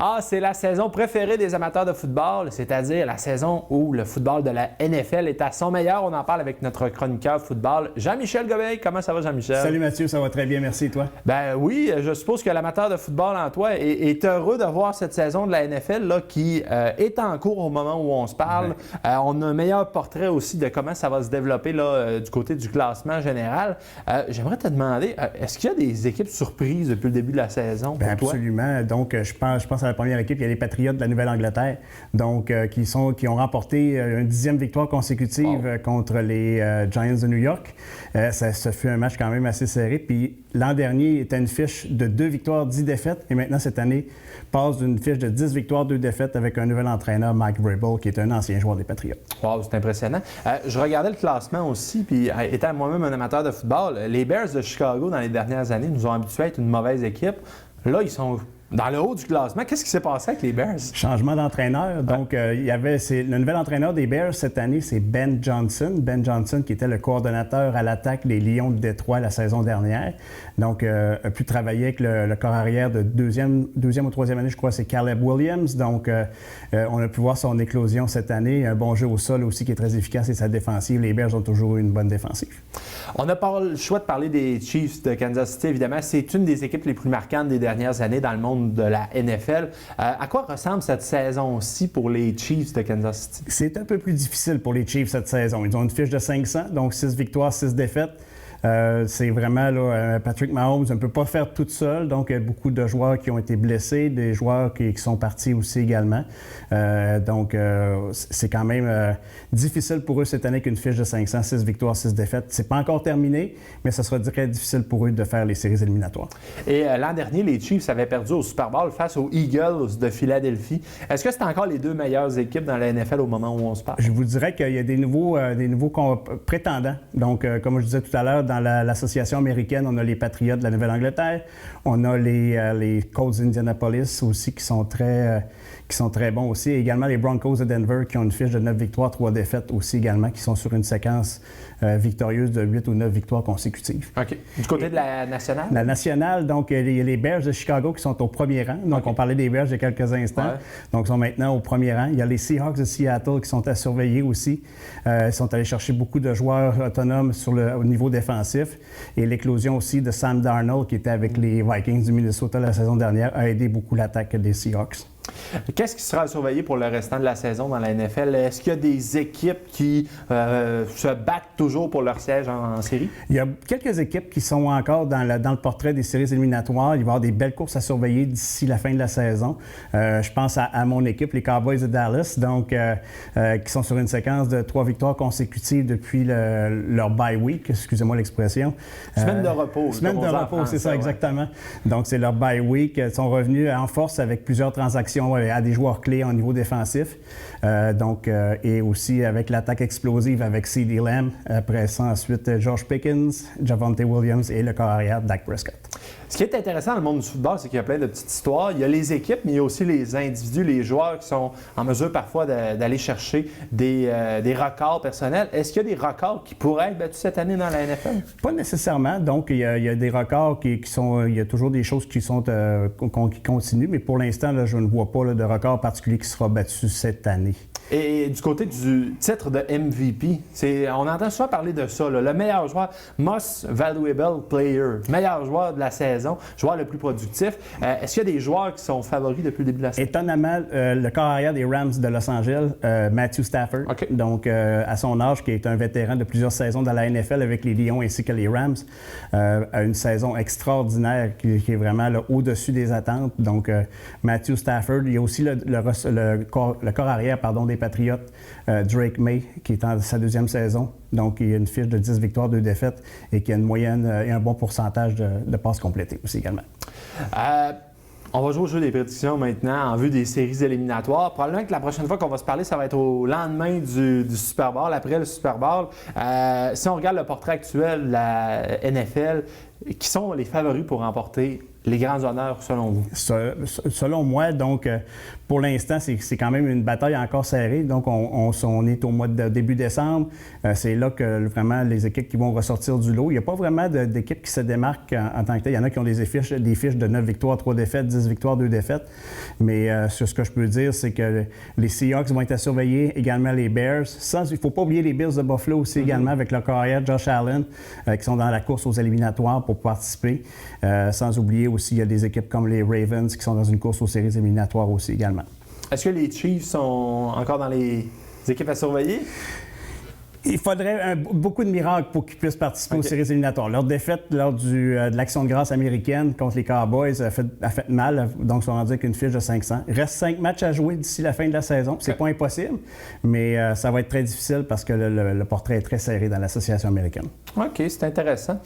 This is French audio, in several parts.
Ah, c'est la saison préférée des amateurs de football, c'est-à-dire la saison où le football de la NFL est à son meilleur. On en parle avec notre chroniqueur football, Jean-Michel Gobeil. Comment ça va, Jean-Michel? Salut Mathieu, ça va très bien, merci. Et toi? Ben oui, je suppose que l'amateur de football en toi est heureux de voir cette saison de la NFL là, qui est en cours au moment où on se parle. Ouais. On a un meilleur portrait aussi de comment ça va se développer là, du côté du classement général. J'aimerais te demander, est-ce qu'il y a des équipes surprises depuis le début de la saison pour toi? Absolument. Donc, je pense à la première équipe, il y a les Patriots de la Nouvelle-Angleterre, donc qui ont remporté une 10e victoire consécutive contre les Giants de New York. Ça fut un match quand même assez serré. Puis l'an dernier, il était une fiche de 2 victoires, 10 défaites. Et maintenant, cette année, passe d'une fiche de 10 victoires, 2 défaites avec un nouvel entraîneur, Mike Vrabel, qui est un ancien joueur des Patriots. Wow, c'est impressionnant. Je regardais le classement aussi, puis étant moi-même un amateur de football, les Bears de Chicago, dans les dernières années, nous ont habitués à être une mauvaise équipe. Là, ils sont dans le haut du classement. Qu'est-ce qui s'est passé avec les Bears? Changement d'entraîneur. Donc, le nouvel entraîneur des Bears cette année, c'est Ben Johnson. Ben Johnson, qui était le coordonnateur à l'attaque des Lions de Détroit la saison dernière. Donc, a pu travailler avec le corps arrière de deuxième ou troisième année, je crois, c'est Caleb Williams. Donc, on a pu voir son éclosion cette année. Un bon jeu au sol aussi qui est très efficace et sa défensive. Les Bears ont toujours eu une bonne défensive. On n'a pas le choix de parler des Chiefs de Kansas City, évidemment. C'est une des équipes les plus marquantes des dernières années dans le monde de la NFL. À quoi ressemble cette saison-ci pour les Chiefs de Kansas City? C'est un peu plus difficile pour les Chiefs cette saison. Ils ont une fiche de 500, donc 6 victoires, 6 défaites. C'est vraiment, là, Patrick Mahomes ne peut pas faire tout seul, donc il y a beaucoup de joueurs qui ont été blessés, des joueurs qui sont partis aussi également. Donc, c'est quand même difficile pour eux cette année qu'une fiche de 500, 6 victoires, 6 défaites. C'est pas encore terminé, mais ça sera très difficile pour eux de faire les séries éliminatoires. Et l'an dernier, les Chiefs avaient perdu au Super Bowl face aux Eagles de Philadelphie. Est-ce que c'est encore les deux meilleures équipes dans la NFL au moment où on se parle? Je vous dirais qu'il y a des nouveaux prétendants. Donc, comme je disais tout à l'heure, dans l'association américaine, on a les Patriots de la Nouvelle-Angleterre, on a les Colts d'Indianapolis aussi qui sont très bons aussi. Et également les Broncos de Denver qui ont une fiche de 9 victoires, 3 défaites aussi également, qui sont sur une séquence victorieuse de 8 ou 9 victoires consécutives. OK. Du côté de la nationale? La nationale, donc il y a les Bears de Chicago qui sont au premier rang. Donc on parlait des Bears il y a quelques instants. Ouais. Donc ils sont maintenant au premier rang. Il y a les Seahawks de Seattle qui sont à surveiller aussi. Ils sont allés chercher beaucoup de joueurs autonomes au niveau défensif. Et l'éclosion aussi de Sam Darnold, qui était avec les Vikings du Minnesota la saison dernière, a aidé beaucoup l'attaque des Seahawks. Qu'est-ce qui sera à surveiller pour le restant de la saison dans la NFL? Est-ce qu'il y a des équipes qui se battent toujours pour leur siège en série? Il y a quelques équipes qui sont encore dans le portrait des séries éliminatoires. Il va y avoir des belles courses à surveiller d'ici la fin de la saison. Je pense à mon équipe, les Cowboys de Dallas, donc qui sont sur une séquence de 3 victoires consécutives depuis leur bye week, excusez-moi l'expression. Semaine de repos. Semaine de repos, c'est ça, exactement. Donc, c'est leur bye week. Ils sont revenus en force avec plusieurs transactions à des joueurs clés au niveau défensif. Et aussi avec l'attaque explosive avec CeeDee Lamb. Après ça, ensuite, George Pickens, Javonte Williams et le corps arrière Dak Prescott. Ce qui est intéressant dans le monde du football, c'est qu'il y a plein de petites histoires. Il y a les équipes, mais il y a aussi les individus, les joueurs qui sont en mesure parfois d'aller chercher des records personnels. Est-ce qu'il y a des records qui pourraient être battus cette année dans la NFL? Pas nécessairement. Donc, il y a des records qui sont... Il y a toujours des choses qui continuent, mais pour l'instant, là, je ne vois pas de record particulier qui sera battu cette année. Et du côté du titre de MVP, on entend souvent parler de ça, là, le meilleur joueur, Most Valuable Player, meilleur joueur de la saison, joueur le plus productif. Est-ce qu'il y a des joueurs qui sont favoris depuis le début de la saison? Étonnamment, le corps arrière des Rams de Los Angeles, Matthew Stafford, donc à son âge, qui est un vétéran de plusieurs saisons dans la NFL avec les Lions ainsi que les Rams, a une saison extraordinaire qui est vraiment là, au-dessus des attentes. Donc, Matthew Stafford, il y a aussi le corps arrière des Patriots, Drake May, qui est en sa 2e saison. Donc, il a une fiche de 10 victoires, 2 défaites et qui a une moyenne et un bon pourcentage de passes complétées aussi également. On va jouer au jeu des prédictions maintenant en vue des séries éliminatoires. Probablement que la prochaine fois qu'on va se parler, ça va être au lendemain du Super Bowl, après le Super Bowl. Si on regarde le portrait actuel de la NFL, qui sont les favoris pour remporter les grands honneurs selon vous? Selon moi, donc, pour l'instant, c'est quand même une bataille encore serrée. Donc, on est au mois de début décembre. C'est là que vraiment les équipes qui vont ressortir du lot. Il n'y a pas vraiment d'équipes qui se démarquent en tant que telles. Il y en a qui ont des fiches de 9 victoires, 3 défaites, 10 victoires, 2 défaites. Mais ce que je peux dire, c'est que les Seahawks vont être à surveiller, également les Bears. Il ne faut pas oublier les Bills de Buffalo aussi également, avec leur carrière Josh Allen, qui sont dans la course aux éliminatoires pour participer. Sans oublier aussi, il y a des équipes comme les Ravens qui sont dans une course aux séries éliminatoires aussi également. Est-ce que les Chiefs sont encore dans les équipes à surveiller? Il faudrait beaucoup de miracles pour qu'ils puissent participer aux séries éliminatoires. Leur défaite lors de l'Action de grâce américaine contre les Cowboys a fait mal, donc ils sont rendus avec une fiche de 500. Il reste 5 matchs à jouer d'ici la fin de la saison. C'est pas impossible, mais ça va être très difficile parce que le portrait est très serré dans l'association américaine. OK, c'est intéressant.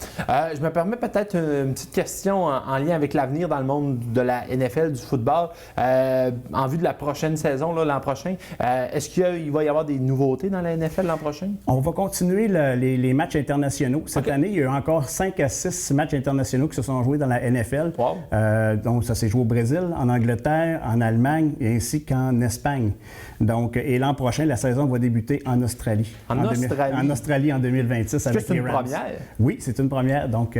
Je me permets peut-être une petite question en lien avec l'avenir dans le monde de la NFL, du football. En vue de la prochaine saison, l'an prochain, est-ce qu'il va y avoir des nouveautés dans la NFL l'an prochain? On va continuer les matchs internationaux. Cette année, il y a eu encore 5 à 6 matchs internationaux qui se sont joués dans la NFL. Wow. Donc, ça s'est joué au Brésil, en Angleterre, en Allemagne et ainsi qu'en Espagne. Donc, et l'an prochain, la saison va débuter en Australie. En Australie en 2026 avec les Rams. C'est une première? Oui, c'est une première. Donc,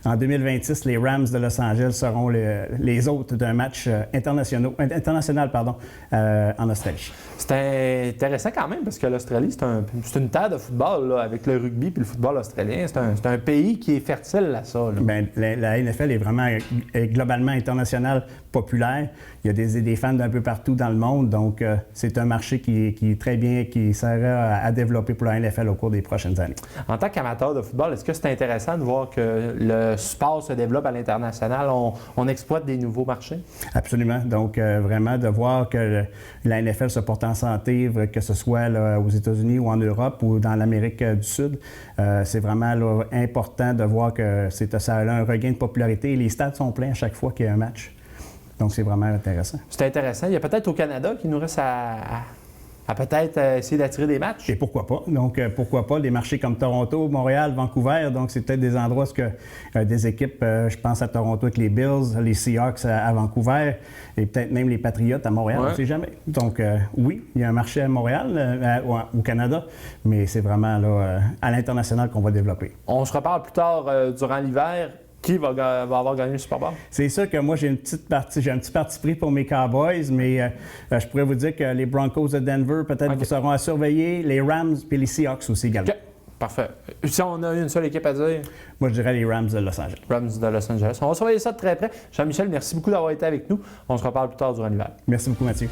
en 2026, les Rams de Los Angeles seront les hôtes d'un match international en Australie. C'est intéressant quand même parce que l'Australie, c'est une terre de football là, avec le rugby et le football australien. C'est un pays qui est fertile à ça. Bien, la NFL est vraiment globalement internationale, populaire. Il y a des fans d'un peu partout dans le monde. Donc, c'est un marché qui est très bien, qui sera à développer pour la NFL au cours des prochaines années. En tant qu'amateur de football, est-ce que c'est intéressant de voir que le sport se développe à l'international? On exploite des nouveaux marchés? Absolument. Donc, vraiment, de voir que la NFL se porte en santé, que ce soit là, aux États-Unis ou en Europe ou dans l'Amérique du Sud, c'est vraiment là, important de voir que ça a un regain de popularité. Les stades sont pleins à chaque fois qu'il y a un match. Donc, c'est vraiment intéressant. C'est intéressant. Il y a peut-être au Canada qui nous reste à peut-être essayer d'attirer des matchs. Et pourquoi pas? Donc, pourquoi pas des marchés comme Toronto, Montréal, Vancouver. Donc, c'est peut-être des endroits où des équipes, je pense à Toronto avec les Bills, les Seahawks à Vancouver et peut-être même les Patriots à Montréal, on ne sait jamais. Donc, oui, il y a un marché à Montréal, au Canada, mais c'est vraiment là, à l'international qu'on va développer. On se reparle plus tard durant l'hiver. Qui va avoir gagné le Super Bowl? C'est sûr que moi, j'ai un petit parti pris pour mes Cowboys, mais je pourrais vous dire que les Broncos de Denver, peut-être, seront à surveiller, les Rams et les Seahawks aussi également. Okay. Parfait. Si on a une seule équipe à dire? Moi, je dirais les Rams de Los Angeles. Rams de Los Angeles. On va surveiller ça de très près. Jean-Michel, merci beaucoup d'avoir été avec nous. On se reparle plus tard durant l'hiver. Merci beaucoup, Mathieu.